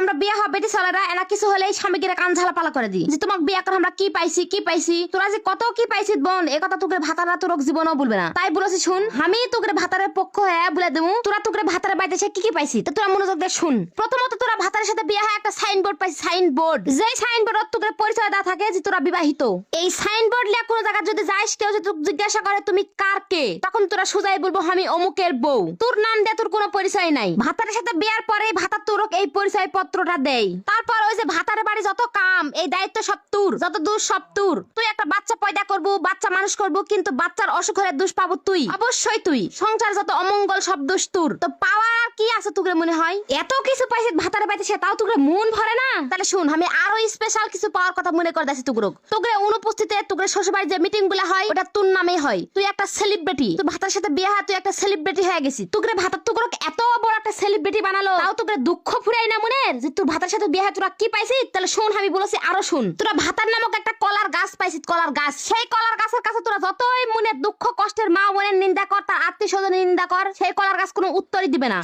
আমরা বিয়ে হওয়া বেটি ছেলেরা এনা কিছু হলেই স্বামীকে কান ঝালা পালা করে দিই যে তোমাকে বিয়ে করে আমরা কি পাইছি তোরা যে কত কি পাইছি বোন এ কথা তোকে ভাতারা তোর জীবনও বলবে না তাই বলেছি শুন আমি তোকে ভাতারের পক্ষ হয়ে বলে দেবো তোরা তোকে ভাতারের বাড়িতে সে কি পাইছি তো তোরা মনোযোগ দিয়ে শুন। প্রথমত তোরা ভাতারের সাথে বিয়ে হয় একটা সাইনবোর্ড পাইছি সাইনবোর্ড যেই সাইনবোর্ড তোকে পরিচয় দেওয়া থাকে যে তোরা বিবাহিত। এই সাইনবোর্ড লিয়া কোনো জায়গা যদি যাইস কেউ যদি তোকে জিজ্ঞাসা করে তুমি কার কে তখন তোরা সোজাই বলবো আমি অমুকের বউ তোর নাম দিয়ে তোর কোনো পরিচয় নাই। ভাতারের সাথে বিয়ার পরে ভাতার তোর এই পরিচয় পত্রটা দেয় তারপর ওই যে ভাতারের বাড়ি যত কাম এই দায়িত্ব সব তোর যত দোষ সব তোর। তুই একটা বাচ্চা পয়দা করবো বাচ্চা মানুষ করবো কিন্তু বাচ্চার অসুখ হলে দোষ পাবো তুই অবশ্যই তুই সংসার যত অমঙ্গল সব দোষ তোর। তো পাওয়ার আর কি আছে তোকে মনে হয় এত কিছু পাইছিস ভাতারের বাড়িতে সে তাও তোকে মন ভরে না। তাহলে শুন আমি আরো স্পেশাল কিছু পাওয়ার কথা মনে করে দিচ্ছি তোকে অনুপস্থিতিতে তোকে শ্বশুরবাড়ির যে মিটিং গুলো হয় ওটা তোর নামেই হয়। তুই একটা সেলিব্রিটি তুই ভাতার সাথে বিয়ে হয় তুই একটা সেলিব্রিটি হয়ে গেছিস তোকে ভাতার তোকে এত বড় একটা সেলিব্রিটি বানালো তাও তোকে দুঃখ ফুরাই না মনে যে তোর ভাতার সাথে বিয়ে হয় তোরা কি পাইছিস। তাহলে শুন আমি বলেছি আরো শুন তোরা ভাতার নামক একটা কলার গাছ পাইছিস কলার গাছ সেই কলার গাছের কাছে তোরা যতই মনে দুঃখ কষ্টের মা বোনের নিন্দা কর তার আত্মীয় স্বজনের নিন্দা কর সেই কলার গাছ কোনো উত্তরই দিবে না।